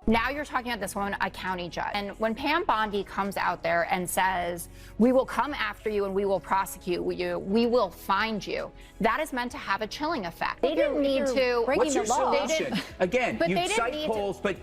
Now you're talking about this woman, a county judge. And when Pam Bondi comes out there and says, we will come after you and we will prosecute you, we will find you, that is meant to have a chilling effect. They didn't need to. What's your solution? Again, but you they cite didn't polls, but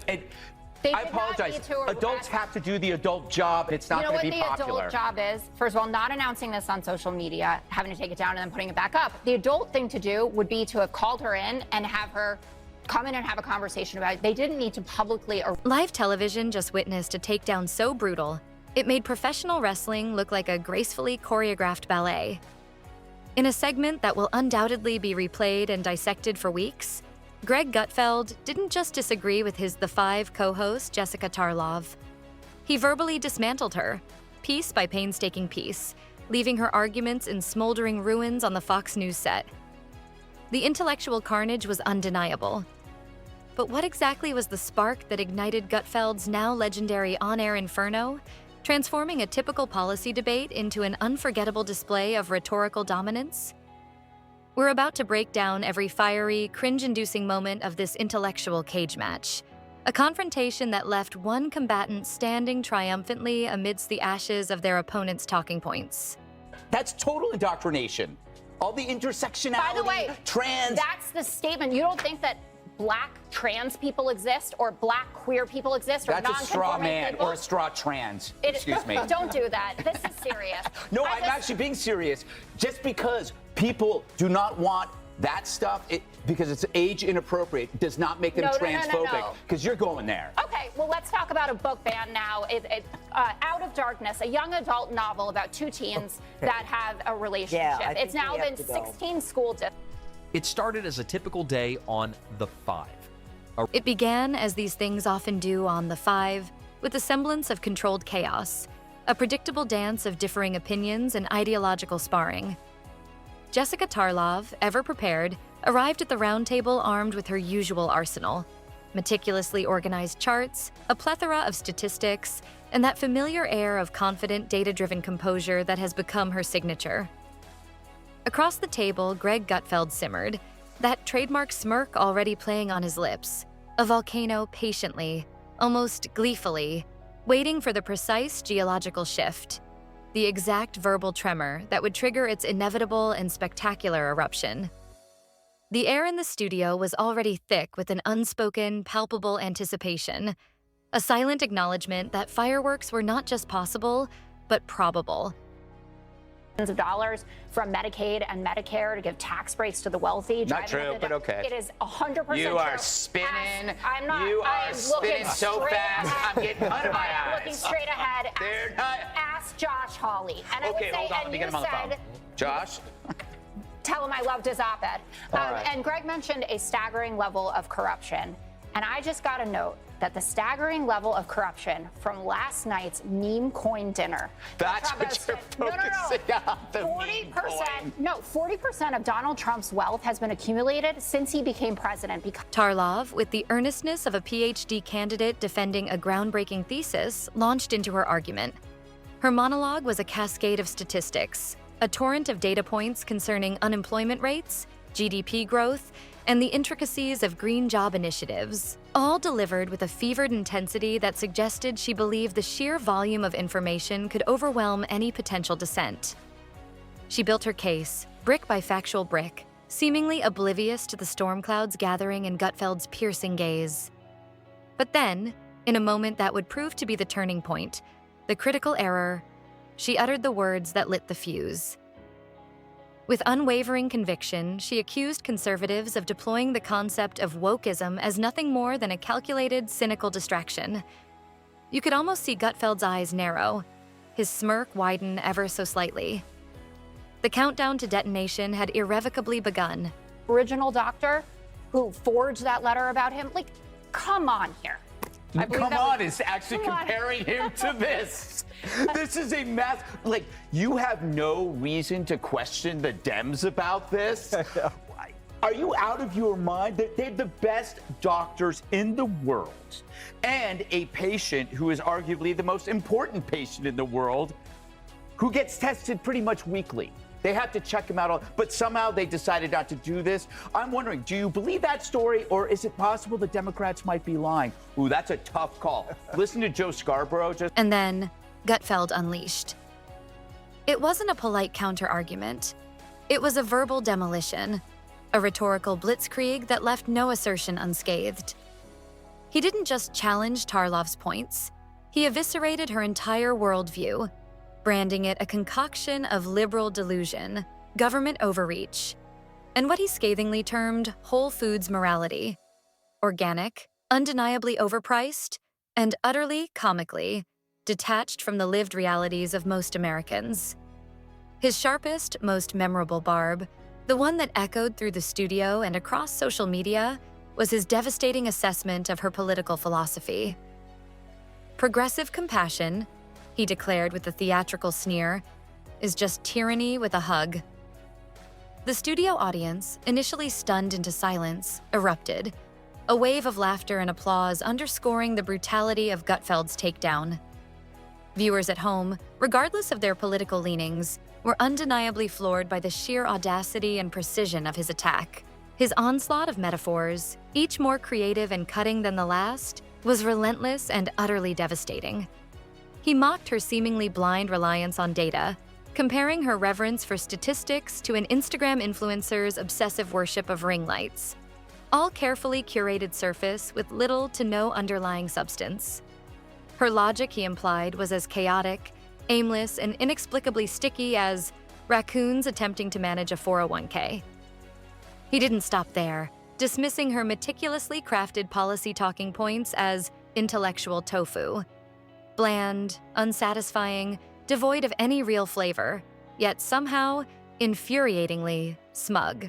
I apologize. Adults have to do the adult job. It's not going to be popular. You know what the adult job is? First of all, not announcing this on social media, having to take it down and then putting it back up. The adult thing to do would be to have called her in and have her come in and have a conversation about it. They didn't need to publicly. Live television just witnessed a takedown so brutal, it made professional wrestling look like a gracefully choreographed ballet. In a segment that will undoubtedly be replayed and dissected for weeks, Greg Gutfeld didn't just disagree with his The Five co-host Jessica Tarlov. He verbally dismantled her, piece by painstaking piece, leaving her arguments in smoldering ruins on the Fox News set. The intellectual carnage was undeniable. But what exactly was the spark that ignited Gutfeld's now legendary on-air inferno, transforming a typical policy debate into an unforgettable display of rhetorical dominance? We're about to break down every fiery, cringe-inducing moment of this intellectual cage match, a confrontation that left one combatant standing triumphantly amidst the ashes of their opponent's talking points. That's total indoctrination. All the intersectionality, By the way, trans. That's the statement. You don't think that black trans people exist or black queer people exist or That's a straw man people? or a straw trans. Excuse me. Don't do that. This is serious. No, I'm actually being serious. Just because people do not want that stuff, because it's age inappropriate, does not make them transphobic. Because you're going there. Okay, well, let's talk about a book ban now. Out of Darkness, a young adult novel about two teens that have a relationship. Yeah, it's now been 16 school districts. It started as a typical day on The Five. It began, as these things often do on The Five, with a semblance of controlled chaos, a predictable dance of differing opinions and ideological sparring. Jessica Tarlov, ever prepared, arrived at the round table armed with her usual arsenal: meticulously organized charts, a plethora of statistics, and that familiar air of confident, data-driven composure that has become her signature. Across the table, Greg Gutfeld simmered, that trademark smirk already playing on his lips, a volcano patiently, almost gleefully, waiting for the precise geological shift, the exact verbal tremor that would trigger its inevitable and spectacular eruption. The air in the studio was already thick with an unspoken, palpable anticipation, a silent acknowledgement that fireworks were not just possible, but probable. Of dollars from Medicaid and Medicare to give tax breaks to the wealthy. Not true, but okay. It is 100% true. You are spinning. I'm not. You I are am spinning so fast. I'm getting under my I am eyes. looking straight ahead. They're not. Ask Josh Hawley. And I would say, hold on. Let and me you get him on the phone. said, Josh? tell him I loved his op-ed. Right. And Greg mentioned a staggering level of corruption. And I just got a note that the staggering level of corruption from last night's meme coin dinner. That's what you're focusing on, the 40%, meme coin. no, 40% of Donald Trump's wealth has been accumulated since he became president. Tarlov, with the earnestness of a PhD candidate defending a groundbreaking thesis, launched into her argument. Her monologue was a cascade of statistics, a torrent of data points concerning unemployment rates, GDP growth, and the intricacies of green job initiatives, all delivered with a fevered intensity that suggested she believed the sheer volume of information could overwhelm any potential dissent. She built her case, brick by factual brick, seemingly oblivious to the storm clouds gathering in Gutfeld's piercing gaze. But then, in a moment that would prove to be the turning point, the critical error, she uttered the words that lit the fuse. With unwavering conviction, she accused conservatives of deploying the concept of wokeism as nothing more than a calculated, cynical distraction. You could almost see Gutfeld's eyes narrow, his smirk widen ever so slightly. The countdown to detonation had irrevocably begun. Original doctor who forged that letter about him, like, come on here. Come on, is actually comparing him to this. This is a mess. Like, you have no reason to question the Dems about this. Are you out of your mind? They're the best doctors in the world. And a patient who is arguably the most important patient in the world, who gets tested pretty much weekly. They have to check him out, but somehow they decided not to do this. I'm wondering, do you believe that story, or is it possible the Democrats might be lying? Ooh, that's a tough call. Listen to Joe Scarborough. And then Gutfeld unleashed. It wasn't a polite counter-argument. It was a verbal demolition, a rhetorical blitzkrieg that left no assertion unscathed. He didn't just challenge Tarlov's points. He eviscerated her entire worldview, branding it a concoction of liberal delusion, government overreach, and what he scathingly termed Whole Foods morality. Organic, undeniably overpriced, and utterly, comically, detached from the lived realities of most Americans. His sharpest, most memorable barb, the one that echoed through the studio and across social media, was his devastating assessment of her political philosophy. Progressive compassion, he declared with a theatrical sneer, is just tyranny with a hug. The studio audience, initially stunned into silence, erupted, a wave of laughter and applause underscoring the brutality of Gutfeld's takedown. Viewers at home, regardless of their political leanings, were undeniably floored by the sheer audacity and precision of his attack. His onslaught of metaphors, each more creative and cutting than the last, was relentless and utterly devastating. He mocked her seemingly blind reliance on data, comparing her reverence for statistics to an Instagram influencer's obsessive worship of ring lights, all carefully curated surface with little to no underlying substance. Her logic, he implied, was as chaotic, aimless, and inexplicably sticky as raccoons attempting to manage a 401k. He didn't stop there, dismissing her meticulously crafted policy talking points as intellectual tofu. Bland, unsatisfying, devoid of any real flavor, yet somehow infuriatingly smug.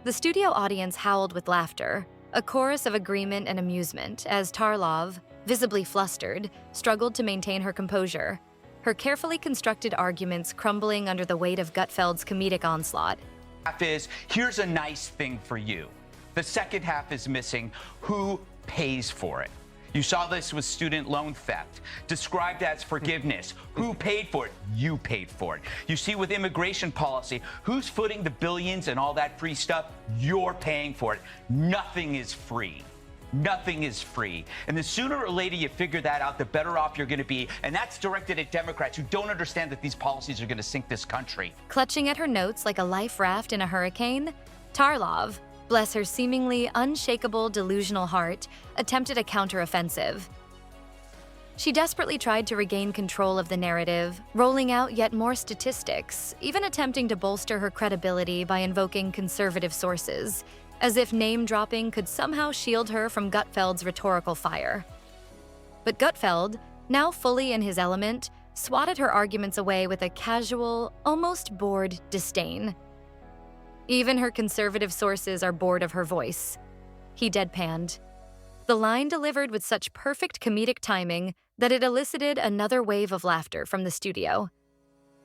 The studio audience howled with laughter, a chorus of agreement and amusement as Tarlov, visibly flustered, struggled to maintain her composure, her carefully constructed arguments crumbling under the weight of Gutfeld's comedic onslaught. Half is, here's a nice thing for you. The second half is missing. Who pays for it? You saw this with student loan theft, described as forgiveness. Who paid for it? You paid for it. You see with immigration policy, who's footing the billions and all that free stuff? You're paying for it. Nothing is free. Nothing is free. And the sooner or later you figure that out, the better off you're going to be. And that's directed at Democrats who don't understand that these policies are going to sink this country. Clutching at her notes like a life raft in a hurricane, Tarlov, bless her seemingly unshakable delusional heart, attempted a counteroffensive. She desperately tried to regain control of the narrative, rolling out yet more statistics, even attempting to bolster her credibility by invoking conservative sources, as if name-dropping could somehow shield her from Gutfeld's rhetorical fire. But Gutfeld, now fully in his element, swatted her arguments away with a casual, almost bored disdain. Even her conservative sources are bored of her voice. He deadpanned. The line delivered with such perfect comedic timing that it elicited another wave of laughter from the studio.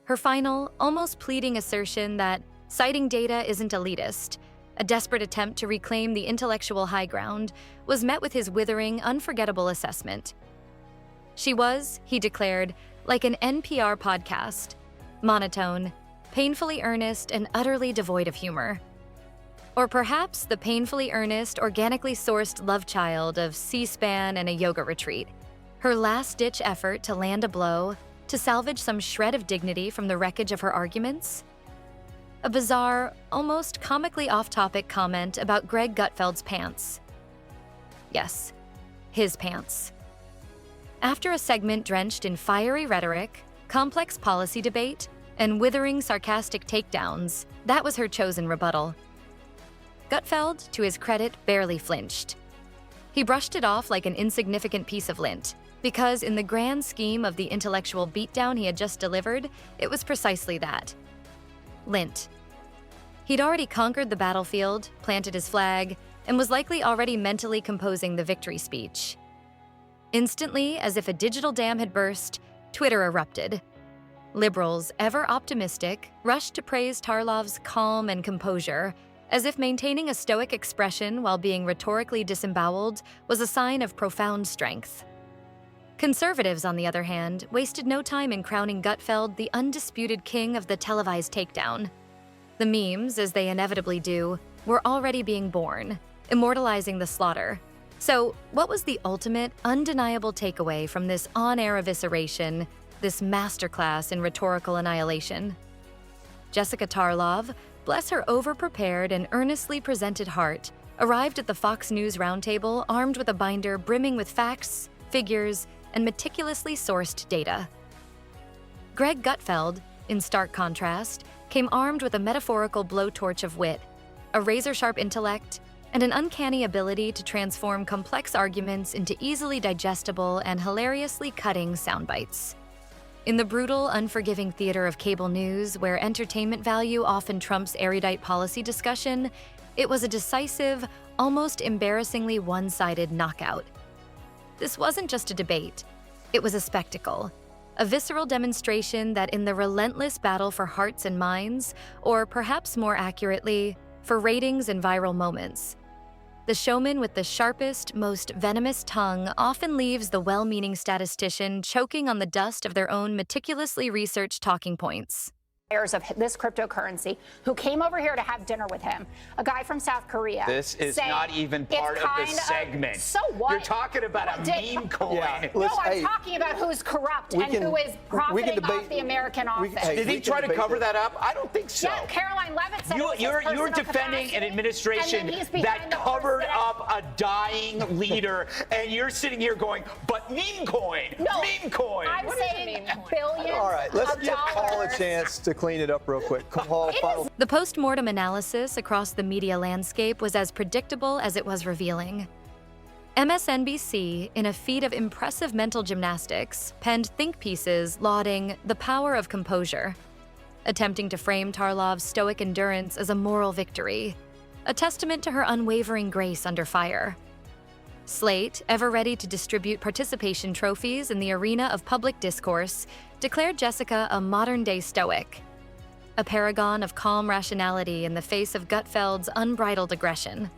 Her final, almost pleading assertion that citing data isn't elitist, a desperate attempt to reclaim the intellectual high ground, was met with his withering, unforgettable assessment. She was, he declared, like an NPR podcast, monotone, painfully earnest, and utterly devoid of humor. Or perhaps the painfully earnest, organically sourced love child of C-SPAN and a yoga retreat, her last-ditch effort to land a blow, to salvage some shred of dignity from the wreckage of her arguments? A bizarre, almost comically off-topic comment about Greg Gutfeld's pants. Yes, his pants. After a segment drenched in fiery rhetoric, complex policy debate, and withering sarcastic takedowns, that was her chosen rebuttal. Gutfeld, to his credit, barely flinched. He brushed it off like an insignificant piece of lint, because in the grand scheme of the intellectual beatdown he had just delivered, it was precisely that. Lint. He'd already conquered the battlefield, planted his flag, and was likely already mentally composing the victory speech. Instantly, as if a digital dam had burst, Twitter erupted. Liberals, ever optimistic, rushed to praise Tarlov's calm and composure, as if maintaining a stoic expression while being rhetorically disemboweled was a sign of profound strength. Conservatives, on the other hand, wasted no time in crowning Gutfeld the undisputed king of the televised takedown. The memes, as they inevitably do, were already being born, immortalizing the slaughter. So, what was the ultimate, undeniable takeaway from this on-air evisceration, this masterclass in rhetorical annihilation? Jessica Tarlov, bless her over-prepared and earnestly presented heart, arrived at the Fox News roundtable armed with a binder brimming with facts, figures, and meticulously sourced data. Greg Gutfeld, in stark contrast, came armed with a metaphorical blowtorch of wit, a razor-sharp intellect, and an uncanny ability to transform complex arguments into easily digestible and hilariously cutting sound bites. In the brutal, unforgiving theater of cable news, where entertainment value often trumps erudite policy discussion, it was a decisive, almost embarrassingly one-sided knockout. This wasn't just a debate. It was a spectacle, a visceral demonstration that in the relentless battle for hearts and minds, or perhaps more accurately, for ratings and viral moments, the showman with the sharpest, most venomous tongue often leaves the well-meaning statistician choking on the dust of their own meticulously researched talking points. Of this cryptocurrency who came over here to have dinner with him, a guy from South Korea. This is not even part of the segment. So what? You're talking about a meme coin. Yeah, no, I'm talking about who's corrupt and who is profiting off the American office. Did he try to cover that up? I don't think so. Yeah, Caroline Levitt said you're defending an administration that covered up a dying leader, and you're sitting here going, but meme coin, meme coin. I'm saying billions. All right, let's give Paul a chance to clean it up real quick. Paul, the post-mortem analysis across the media landscape was as predictable as it was revealing. MSNBC, in a feat of impressive mental gymnastics, penned think pieces lauding the power of composure, attempting to frame Tarlov's stoic endurance as a moral victory, a testament to her unwavering grace under fire. Slate, ever ready to distribute participation trophies in the arena of public discourse, declared Jessica a modern-day stoic, a paragon of calm rationality in the face of Gutfeld's unbridled aggression.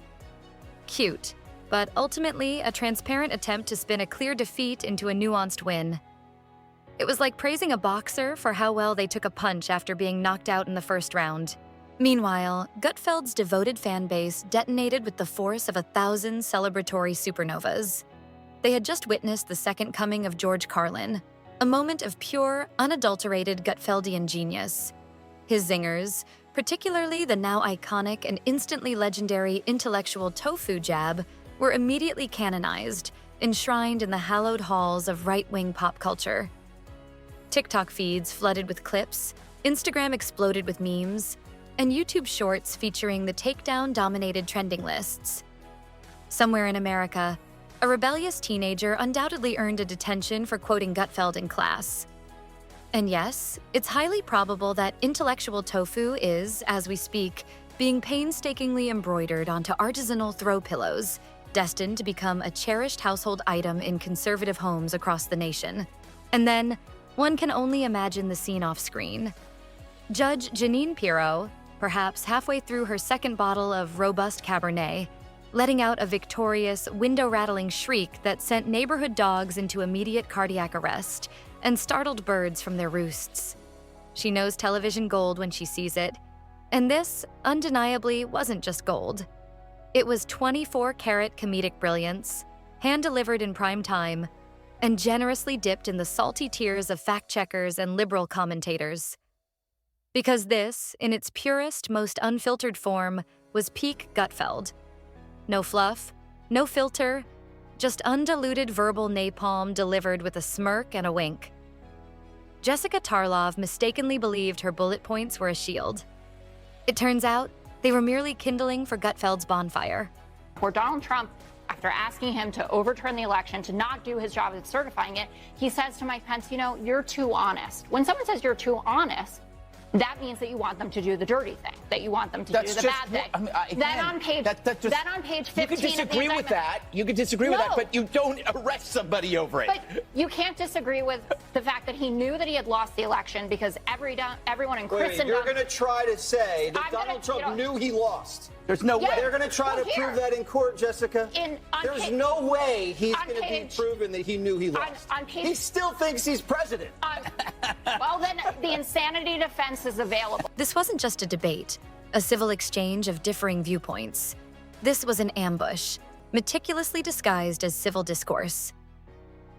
Cute, but ultimately a transparent attempt to spin a clear defeat into a nuanced win. It was like praising a boxer for how well they took a punch after being knocked out in the first round. Meanwhile, Gutfeld's devoted fan base detonated with the force of 1,000 celebratory supernovas. They had just witnessed the second coming of George Carlin, a moment of pure, unadulterated Gutfeldian genius. His zingers, particularly the now iconic and instantly legendary intellectual tofu jab, were immediately canonized, enshrined in the hallowed halls of right-wing pop culture. TikTok feeds flooded with clips, Instagram exploded with memes, and YouTube shorts featuring the takedown-dominated trending lists. Somewhere in America, a rebellious teenager undoubtedly earned a detention for quoting Gutfeld in class. And yes, it's highly probable that intellectual tofu is, as we speak, being painstakingly embroidered onto artisanal throw pillows, destined to become a cherished household item in conservative homes across the nation. And then, one can only imagine the scene off-screen. Judge Jeanine Pirro, perhaps halfway through her second bottle of robust Cabernet, letting out a victorious, window-rattling shriek that sent neighborhood dogs into immediate cardiac arrest and startled birds from their roosts. She knows television gold when she sees it, and this, undeniably, wasn't just gold. It was 24-karat comedic brilliance, hand-delivered in prime time, and generously dipped in the salty tears of fact-checkers and liberal commentators. Because this, in its purest, most unfiltered form, was peak Gutfeld. No fluff, no filter, just undiluted verbal napalm delivered with a smirk and a wink. Jessica Tarlov mistakenly believed her bullet points were a shield. It turns out, they were merely kindling for Gutfeld's bonfire. Where Donald Trump, after asking him to overturn the election, to not do his job at certifying it, he says to Mike Pence, you know, you're too honest. When someone says you're too honest, that means that you want them to do the dirty thing, that you want them to do the bad thing. Then on page 15 you can disagree with that. You can disagree with that, but you don't arrest somebody over it. But you can't disagree with the fact that he knew that he had lost the election because everyone in Christendom. You're going to try to say that Donald Trump knew he lost. There's no way. They're going to try to prove that in court, Jessica. There's no way he's going to be proven that he knew he lost. He still thinks he's president. Well, then the insanity defense is available. This wasn't just a debate, a civil exchange of differing viewpoints. This was an ambush, meticulously disguised as civil discourse.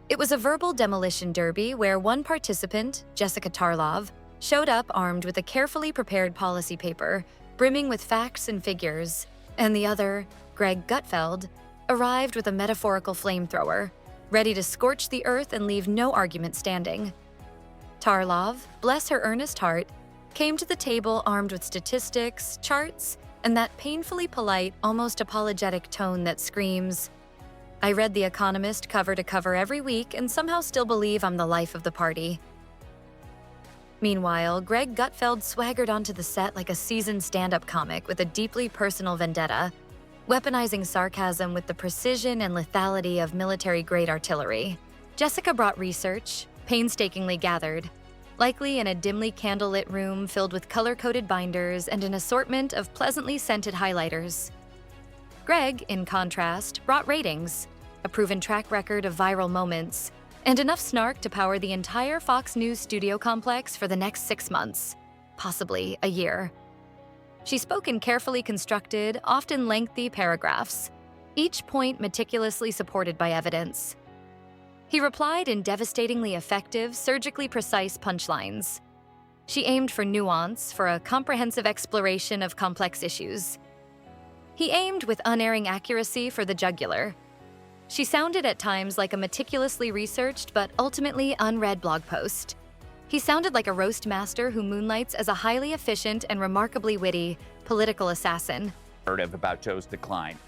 It was a verbal demolition derby where one participant, Jessica Tarlov, showed up armed with a carefully prepared policy paper, brimming with facts and figures, and the other, Greg Gutfeld, arrived with a metaphorical flamethrower, ready to scorch the earth and leave no argument standing. Tarlov, bless her earnest heart, came to the table armed with statistics, charts, and that painfully polite, almost apologetic tone that screams, "I read The Economist cover to cover every week and somehow still believe I'm the life of the party." Meanwhile, Greg Gutfeld swaggered onto the set like a seasoned stand-up comic with a deeply personal vendetta, weaponizing sarcasm with the precision and lethality of military-grade artillery. Jessica brought research, painstakingly gathered, likely in a dimly candlelit room filled with color-coded binders and an assortment of pleasantly scented highlighters. Greg, in contrast, brought ratings, a proven track record of viral moments, and enough snark to power the entire Fox News studio complex for the next 6 months, possibly a year. She spoke in carefully constructed, often lengthy paragraphs, each point meticulously supported by evidence. He replied in devastatingly effective, surgically precise punchlines. She aimed for nuance, for a comprehensive exploration of complex issues. He aimed with unerring accuracy for the jugular. She sounded at times like a meticulously researched but ultimately unread blog post. He sounded like a roast master who moonlights as a highly efficient and remarkably witty political assassin. About Joe's decline.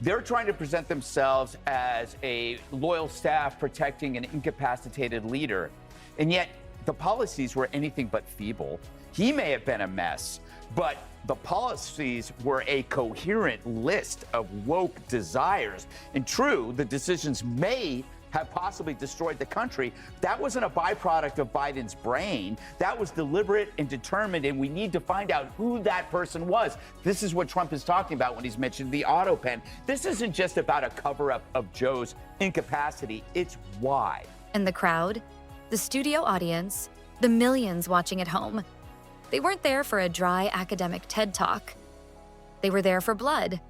They're trying to present themselves as a loyal staff protecting an incapacitated leader, and yet the policies were anything but feeble. He may have been a mess, but the policies were a coherent list of woke desires. And true, the decisions may have possibly destroyed the country. That wasn't a byproduct of Biden's brain. That was deliberate and determined, and we need to find out who that person was. This is what Trump is talking about when he's mentioned the auto pen. This isn't just about a cover-up of Joe's incapacity. It's why. And the crowd, the studio audience, the millions watching at home, they weren't there for a dry academic TED Talk. They were there for blood,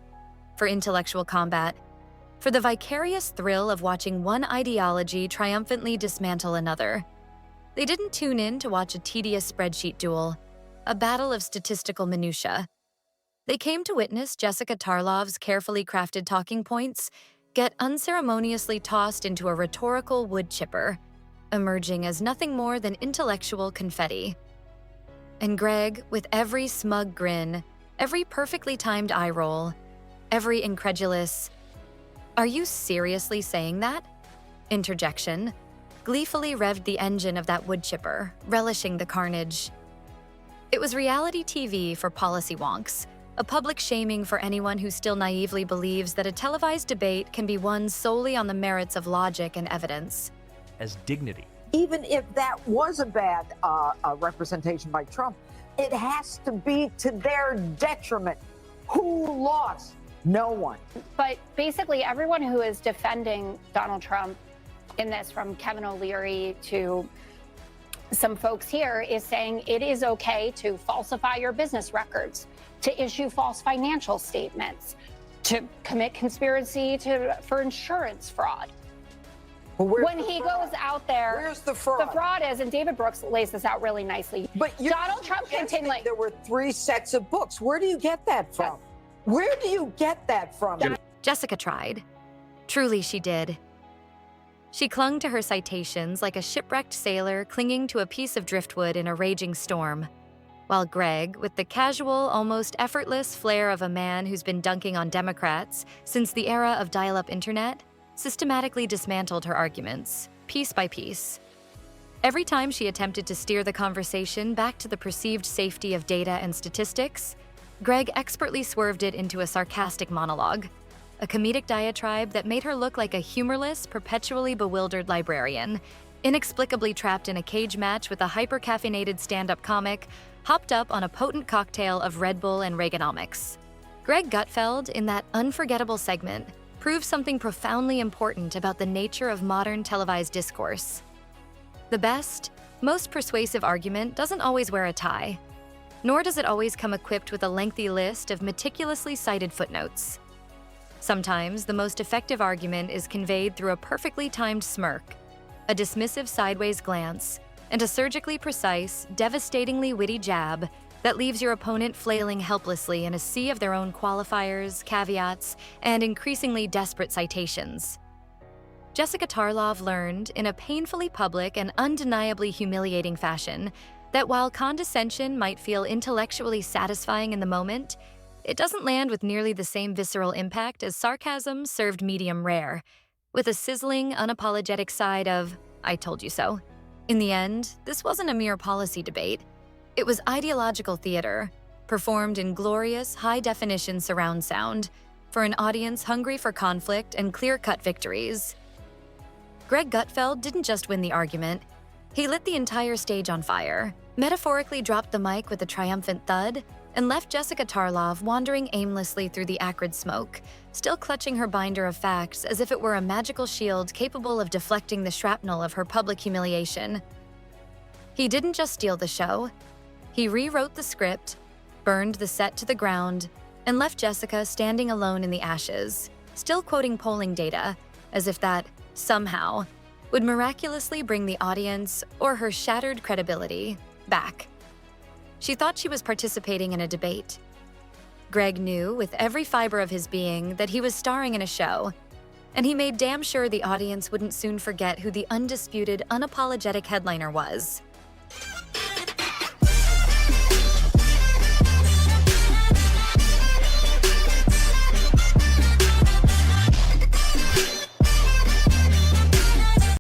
for intellectual combat, for the vicarious thrill of watching one ideology triumphantly dismantle another. They didn't tune in to watch a tedious spreadsheet duel, a battle of statistical minutia. They came to witness Jessica Tarlov's carefully crafted talking points get unceremoniously tossed into a rhetorical wood chipper, emerging as nothing more than intellectual confetti. And Greg, with every smug grin, every perfectly timed eye roll, every incredulous, "Are you seriously saying that?" interjection, gleefully revved the engine of that wood chipper, relishing the carnage. It was reality TV for policy wonks, a public shaming for anyone who still naively believes that a televised debate can be won solely on the merits of logic and evidence. As dignity. Even if that was a bad representation by Trump, it has to be to their detriment. Who lost? No one. But basically, everyone who is defending Donald Trump in this, from Kevin O'Leary to some folks here, is saying it is okay to falsify your business records, to issue false financial statements, to commit conspiracy for insurance fraud. Well, when he goes out there, where's the fraud? The fraud is, and David Brooks lays this out really nicely. But Donald Trump continually. There were 3 sets of books. Where do you get that from? Where do you get that from? Jessica tried. Truly, she did. She clung to her citations like a shipwrecked sailor clinging to a piece of driftwood in a raging storm, while Greg, with the casual, almost effortless flair of a man who's been dunking on Democrats since the era of dial-up internet, systematically dismantled her arguments, piece by piece. Every time she attempted to steer the conversation back to the perceived safety of data and statistics, Greg expertly swerved it into a sarcastic monologue, a comedic diatribe that made her look like a humorless, perpetually bewildered librarian, inexplicably trapped in a cage match with a hyper-caffeinated stand-up comic, hopped up on a potent cocktail of Red Bull and Reaganomics. Greg Gutfeld, in that unforgettable segment, proved something profoundly important about the nature of modern televised discourse. The best, most persuasive argument doesn't always wear a tie, nor does it always come equipped with a lengthy list of meticulously cited footnotes. Sometimes the most effective argument is conveyed through a perfectly timed smirk, a dismissive sideways glance, and a surgically precise, devastatingly witty jab that leaves your opponent flailing helplessly in a sea of their own qualifiers, caveats, and increasingly desperate citations. Jessica Tarlov learned, in a painfully public and undeniably humiliating fashion, that while condescension might feel intellectually satisfying in the moment, it doesn't land with nearly the same visceral impact as sarcasm served medium rare, with a sizzling, unapologetic side of, "I told you so." In the end, this wasn't a mere policy debate. It was ideological theater, performed in glorious, high-definition surround sound, for an audience hungry for conflict and clear-cut victories. Greg Gutfeld didn't just win the argument, he lit the entire stage on fire, metaphorically dropped the mic with a triumphant thud, and left Jessica Tarlov wandering aimlessly through the acrid smoke, still clutching her binder of facts as if it were a magical shield capable of deflecting the shrapnel of her public humiliation. He didn't just steal the show, he rewrote the script, burned the set to the ground, and left Jessica standing alone in the ashes, still quoting polling data, as if that, somehow, would miraculously bring the audience, or her shattered credibility, back. She thought she was participating in a debate. Greg knew, with every fiber of his being, that he was starring in a show, and he made damn sure the audience wouldn't soon forget who the undisputed, unapologetic headliner was.